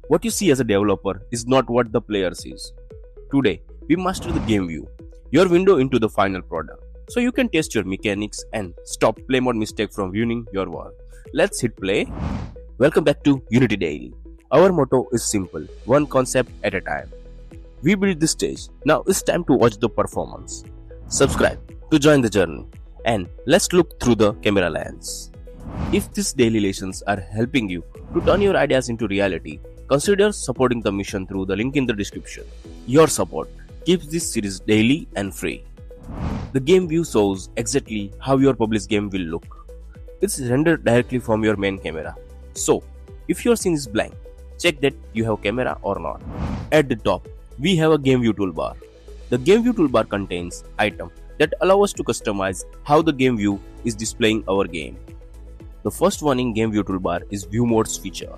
What you see as a developer is not what the player sees. Today, we master the game view, your window into the final product, so you can test your mechanics and stop Playmode mistake from ruining your work. Let's hit play. Welcome back to Unity Daily. Our motto is simple, one concept at a time. We build this stage, now it's time to watch the performance. Subscribe to join the journey, and let's look through the camera lens. If these daily lessons are helping you to turn your ideas into reality, consider supporting the mission through the link in the description. Your support keeps this series daily and free. The game view shows exactly how your published game will look. It's rendered directly from your main camera. So, if your scene is blank, check that you have camera or not. At the top, we have a game view toolbar. The game view toolbar contains items that allow us to customize how the game view is displaying our game. The first one in game view toolbar is view modes feature.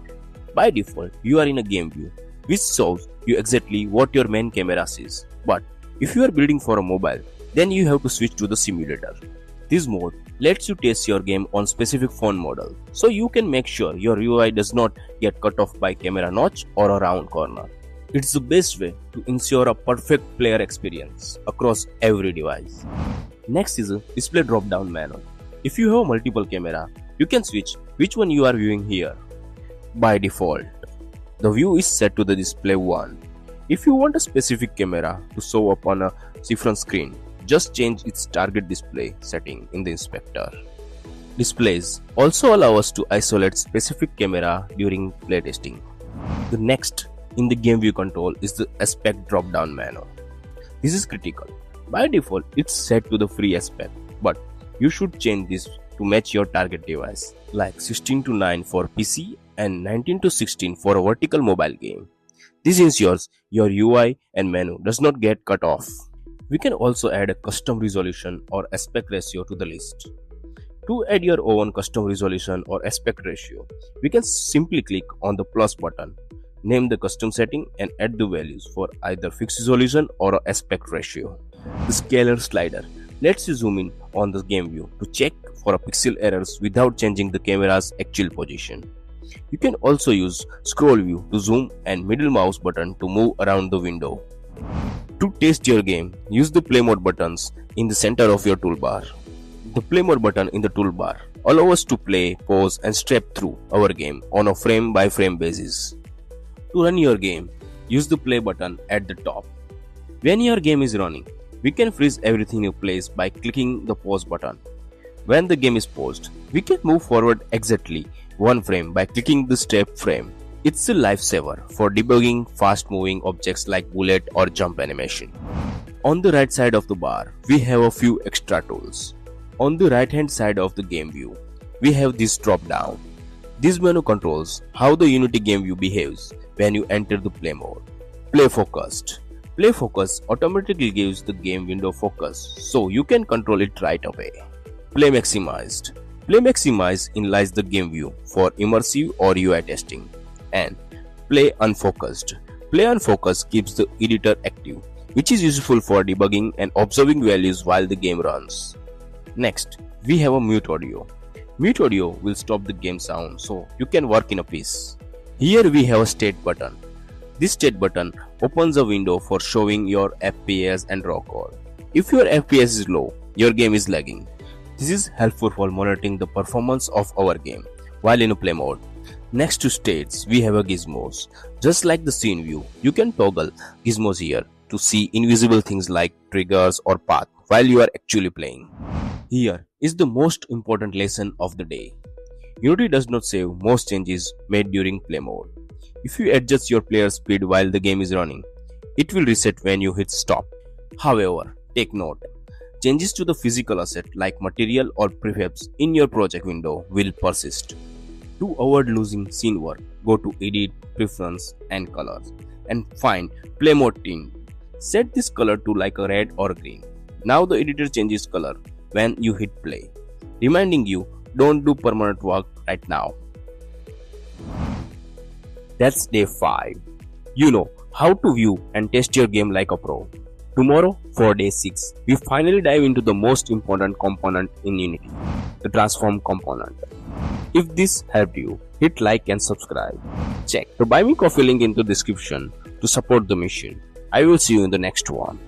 By default, you are in a game view, which shows you exactly what your main camera sees. But if you are building for a mobile, then you have to switch to the simulator. This mode lets you test your game on specific phone model, so you can make sure your UI does not get cut off by camera notch or a round corner. It's the best way to ensure a perfect player experience across every device. Next is a display drop-down menu. If you have multiple camera, you can switch which one you are viewing here. By default, the view is set to the display 1. If you want a specific camera to show up on a different screen, just change its target display setting in the inspector. Displays also allow us to isolate specific camera during playtesting. The next in the game view control is the aspect drop-down menu. This is critical. By default, it's set to the free aspect, but you should change this to match your target device, like 16:9 for PC and 19:16 for a vertical mobile game. This ensures your UI and menu does not get cut off. We can also add a custom resolution or aspect ratio to the list. To add your own custom resolution or aspect ratio, we can simply click on the plus button, name the custom setting and add the values for either fixed resolution or aspect ratio. The scaler slider lets you zoom in on the game view to check for a pixel errors without changing the camera's actual position. You can also use scroll view to zoom and middle mouse button to move around the window. To test your game, use the play mode buttons in the center of your toolbar. The play mode button in the toolbar allows us to play, pause and step through our game on a frame by frame basis. To run your game, use the play button at the top. When your game is running, we can freeze everything in place by clicking the pause button. When the game is paused, we can move forward exactly one frame by clicking the step frame. It's a lifesaver for debugging fast-moving objects like bullet or jump animation. On the right side of the bar, we have a few extra tools. On the right-hand side of the game view, we have this drop-down. This menu controls how the Unity game view behaves when you enter the play mode. Play focused. Play focus automatically gives the game window focus, so you can control it right away. Play maximized. Play maximize inlines the game view for immersive or UI testing. And play unfocused. Play unfocused keeps the editor active, which is useful for debugging and observing values while the game runs. Next, we have a mute audio. Mute audio will stop the game sound so you can work in a peace. Here we have a state button. This state button opens a window for showing your FPS and raw code. If your FPS is low, your game is lagging. This is helpful for monitoring the performance of our game while in a play mode. Next to states, we have a Gizmos. Just like the scene view, you can toggle Gizmos here to see invisible things like triggers or path while you are actually playing. Here is the most important lesson of the day. Unity does not save most changes made during play mode. If you adjust your player speed while the game is running, it will reset when you hit stop. However, take note, changes to the physical asset like material or prefabs in your project window will persist. To avoid losing scene work, go to Edit, Preference and Colors and find Playmode Tint. Set this color to like a red or green. Now the editor changes color when you hit play, reminding you don't do permanent work right now. That's day 5. You know how to view and test your game like a pro. Tomorrow, for day 6, we finally dive into the most important component in Unity, the transform component. If this helped you, hit like and subscribe. Check the buy me coffee link in the description to support the mission. I will see you in the next one.